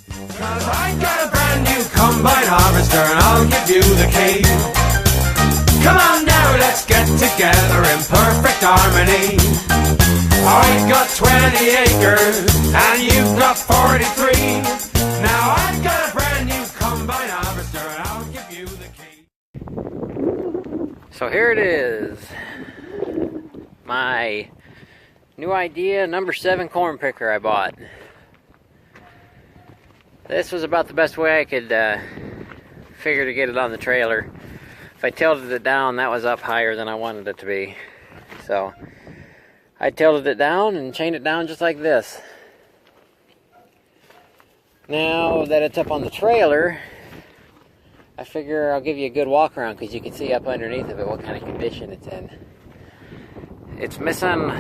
'Cause I got a brand new combine harvester and I'll give you the key. Come on now, let's get together in perfect harmony. I've got 20 acres and you've got 43. Now I've got a brand new combine harvester and I'll give you the key. So here it is. My new idea, number 7 corn picker I bought. This was about the best way I could figure to get it on the trailer. If I tilted it down, that was up higher than I wanted it to be. So I tilted it down and chained it down just like this. Now that it's up on the trailer, I figure I'll give you a good walk around because you can see up underneath of it what kind of condition it's in. It's missing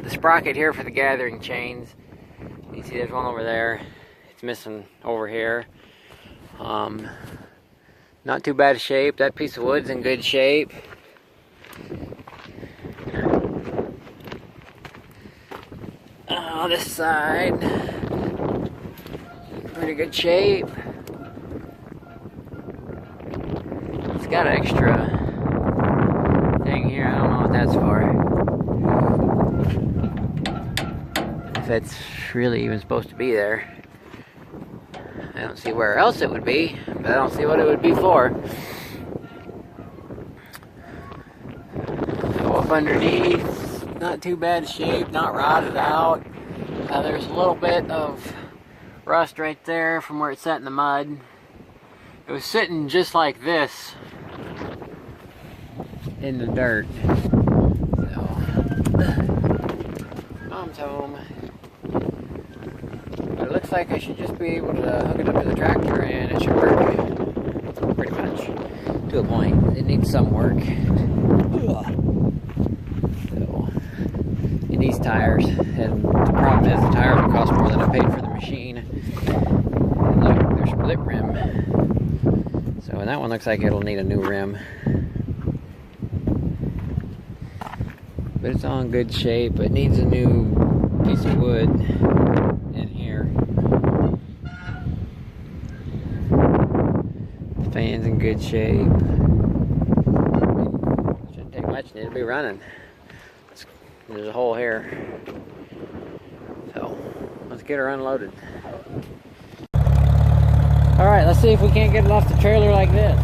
the sprocket here for the gathering chains. You see there's one over there. It's missing over here. Not too bad a shape. That piece of wood's in good shape. This side, pretty good shape. It's got an extra thing here. I don't know what that's for. If it's really even supposed to be there. I don't see where else it would be, but I don't see what it would be for. So up underneath, not too bad shape, not rotted out. There's a little bit of rust right there from where it sat in the mud. It was sitting just like this in the dirt. So, Mom's home. But it looks like I should just be able to hook it up to the tractor and it should work. Pretty much. To a point. It needs some work. So, it needs tires. And the problem is the tires will cost more than I paid for the machine. And look, there's split rim. So that one looks like it'll need a new rim. But it's all in good shape. It needs a new piece of wood in here. The fan's in good shape. Shouldn't take much, need to be running. There's a hole here. So, let's get her unloaded. Alright, let's see if we can't get it off the trailer like this.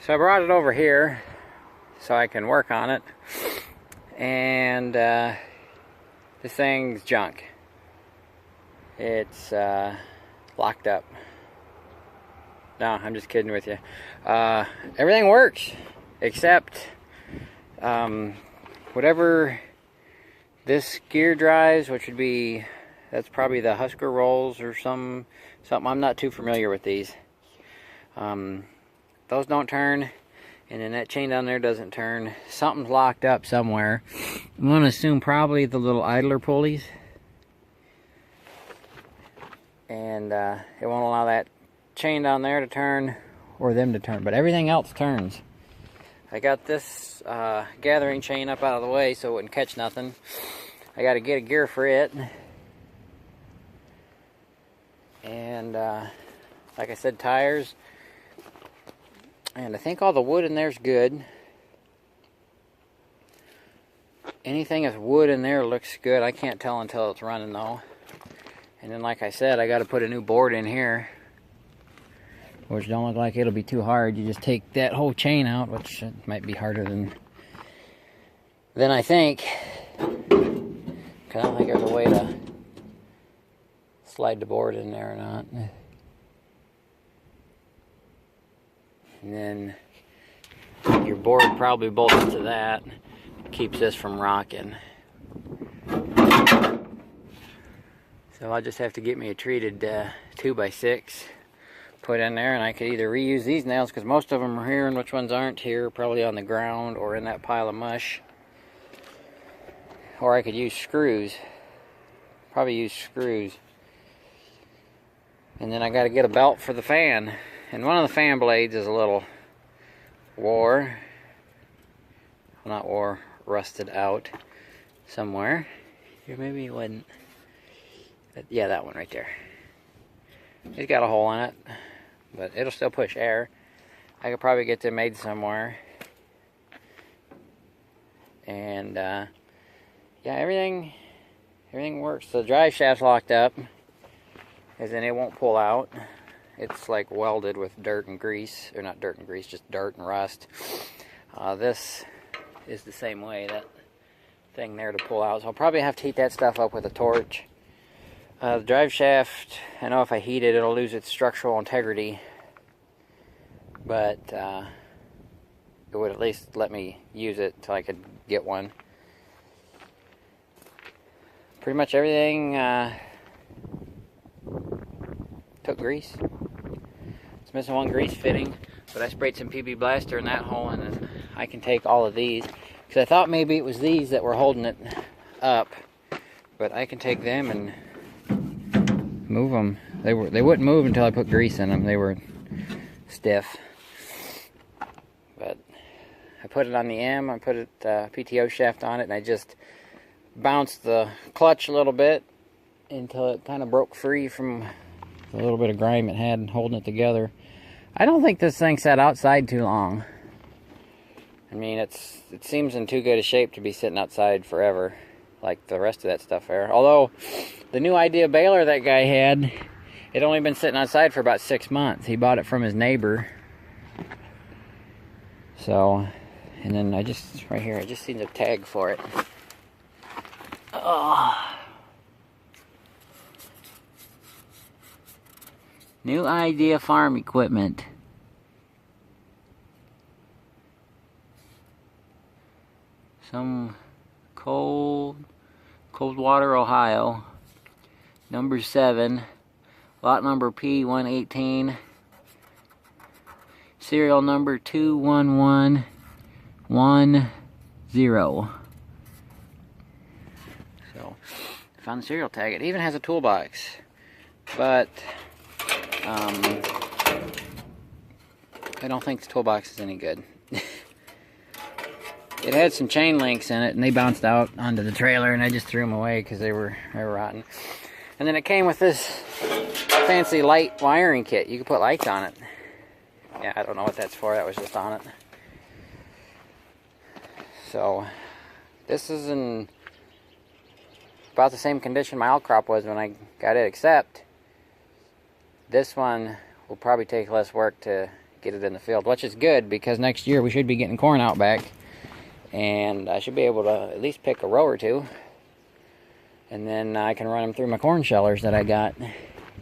So I brought it over here so I can work on it. And this thing's junk. It's locked up. No, I'm just kidding with you. Everything works except whatever this gear drives, which would be, that's probably the Husker rolls or something. I'm not too familiar with these. Those don't turn, and then that chain down there doesn't turn. Something's locked up somewhere. I'm going to assume probably the little idler pulleys. And it won't allow that chain down there to turn or them to turn, but everything else turns. I got this gathering chain up out of the way so it wouldn't catch nothing. I got to get a gear for it. And like I said, tires. And I think all the wood in there's good. Anything that's wood in there looks good. I can't tell until it's running though. And then like I said, I got to put a new board in here, which don't look like it'll be too hard. You just take that whole chain out, which might be harder than I think. 'Cause I don't think there's a way to slide the board in there or not. And then your board probably bolts to that. Keeps this from rocking. So I'll just have to get me a treated 2x6 put in there, and I could either reuse these nails, because most of them are here and which ones aren't here, probably on the ground or in that pile of mush, or I could use screws. Probably use screws. And then I got to get a belt for the fan, and one of the fan blades is a little rusted out somewhere. Here, maybe it wouldn't. Yeah, that one right there. It's got a hole in it, but it'll still push air. I could probably get them made somewhere. And yeah, everything works. The drive shaft's locked up, as in it won't pull out. It's like welded with dirt and grease, or not dirt and grease, just dirt and rust. This is the same way, that thing there to pull out. So I'll probably have to heat that stuff up with a torch. The drive shaft, I know if I heat it, it'll lose its structural integrity, but it would at least let me use it until I could get one. Pretty much everything took grease. It's missing one grease fitting, but I sprayed some PB Blaster in that hole, and then I can take all of these, because I thought maybe it was these that were holding it up, but I can take them and move them. They wouldn't move until I put grease in them. They were stiff. But I put it on the M. I put it PTO shaft on it, and I just bounced the clutch a little bit until it kind of broke free from the little bit of grime it had holding it together. I don't think this thing sat outside too long. I mean, it seems in too good a shape to be sitting outside forever, like the rest of that stuff there. Although, the new Idea baler that guy had, it only been sitting outside for about 6 months. He bought it from his neighbor. So, and then right here, I just seen the tag for it. Oh. New Idea farm equipment. Some Coldwater, Ohio. Number 7. Lot number P118. Serial number 21110. So, I found the serial tag. It even has a toolbox. But I don't think the toolbox is any good. It had some chain links in it, and they bounced out onto the trailer, and I just threw them away because they were rotten. And then it came with this fancy light wiring kit. You could put lights on it. Yeah, I don't know what that's for. That was just on it. So, this is in about the same condition my outcrop was when I got it, except this one will probably take less work to get it in the field, which is good because next year we should be getting corn out back, and I should be able to at least pick a row or two, and then I can run them through my corn shellers that I got,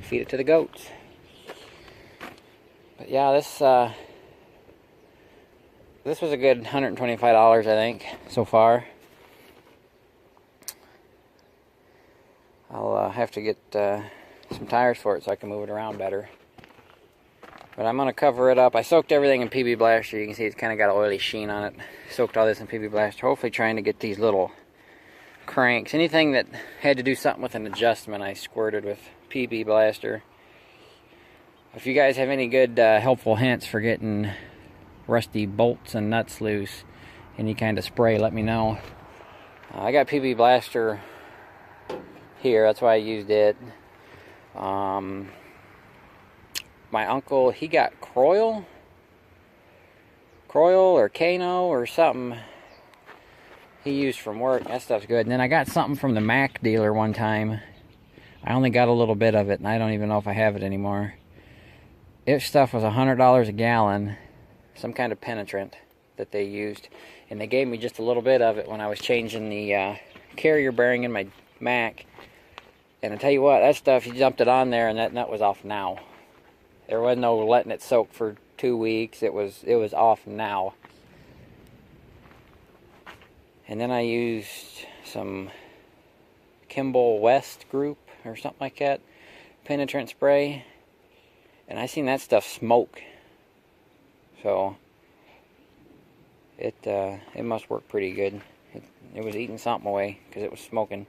feed it to the goats. But yeah, this was a good $125, I think, so far. I'll have to get some tires for it so I can move it around better. But I'm going to cover it up. I soaked everything in PB Blaster. You can see it's kind of got an oily sheen on it. Soaked all this in PB Blaster. Hopefully trying to get these little cranks. Anything that had to do something with an adjustment, I squirted with PB Blaster. If you guys have any good helpful hints for getting rusty bolts and nuts loose, any kind of spray, let me know. I got PB Blaster here. That's why I used it. My uncle, he got Croyle or Kano or something he used from work. That stuff's good. And then I got something from the Mac dealer one time. I only got a little bit of it, and I don't even know if I have it anymore. This stuff was $100 a gallon, some kind of penetrant that they used, and they gave me just a little bit of it when I was changing the carrier bearing in my Mac. And I tell you what, that stuff, you dumped it on there and that nut was off now. There was no letting it soak for 2 weeks. It was off now. And then I used some Kimball West group or something like that, penetrant spray, and I seen that stuff smoke. So it must work pretty good. It was eating something away because it was smoking.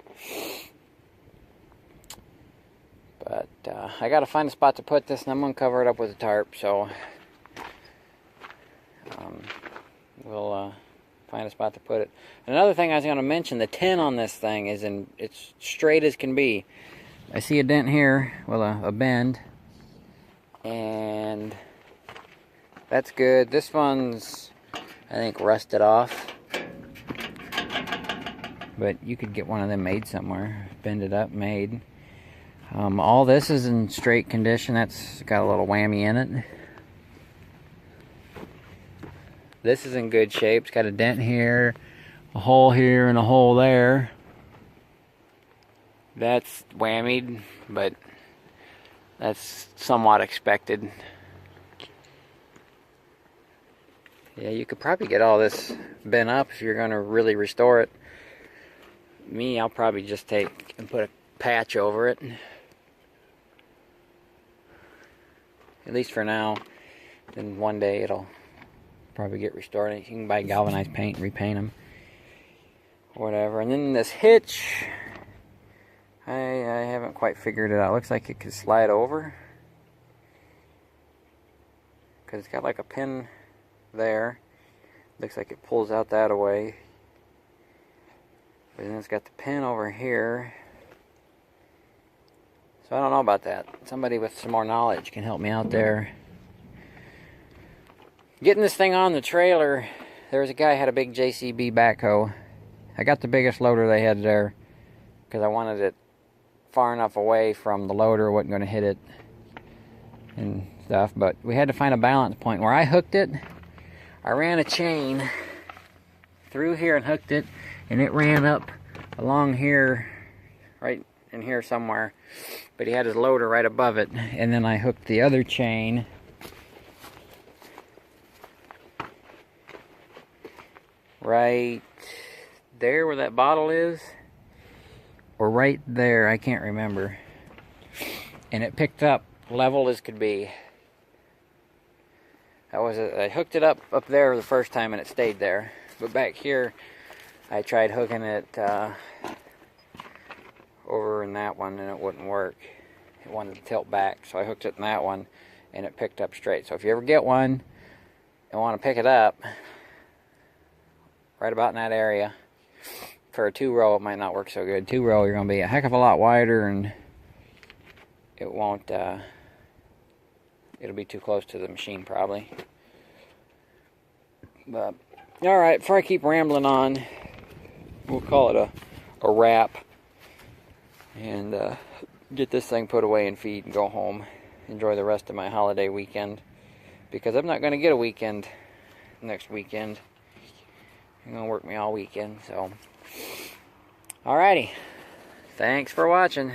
But I got to find a spot to put this, and I'm going to cover it up with a tarp, so we'll find a spot to put it. Another thing I was going to mention, the tin on this thing it's straight as can be. I see a dent here, well, a bend, and that's good. This one's, I think, rusted off, but you could get one of them made somewhere, bend it up, made. All this is in straight condition. That's got a little whammy in it. This is in good shape. It's got a dent here, a hole here, and a hole there. That's whammied, but that's somewhat expected. Yeah, you could probably get all this bent up if you're going to really restore it. Me, I'll probably just take and put a patch over it. At least for now. Then one day it'll probably get restored. You can buy galvanized paint and repaint them. Whatever. And then this hitch, I haven't quite figured it out. Looks like it could slide over, because it's got like a pin there. Looks like it pulls out that way. But then it's got the pin over here. So I don't know about that. Somebody with some more knowledge can help me out there. Getting this thing on the trailer, there was a guy who had a big JCB backhoe. I got the biggest loader they had there because I wanted it far enough away from the loader, wasn't going to hit it and stuff. But we had to find a balance point. Where I hooked it, I ran a chain through here and hooked it, and it ran up along here, right in here somewhere. But he had his loader right above it, and then I hooked the other chain right there where that bottle is, or right there, I can't remember, and it picked up level as could be. I hooked it up there the first time and it stayed there, but back here I tried hooking it over in that one and it wouldn't work. It wanted to tilt back, so I hooked it in that one and it picked up straight. So if you ever get one and want to pick it up right about in that area, for a 2-row it might not work so good. 2-row you're going to be a heck of a lot wider, and it won't it'll be too close to the machine probably. But alright, before I keep rambling on, we'll call it a wrap, and get this thing put away and feed and go home. Enjoy the rest of my holiday weekend. because I'm not going to get a weekend next weekend. You're going to work me all weekend, so. Alrighty. Thanks for watching.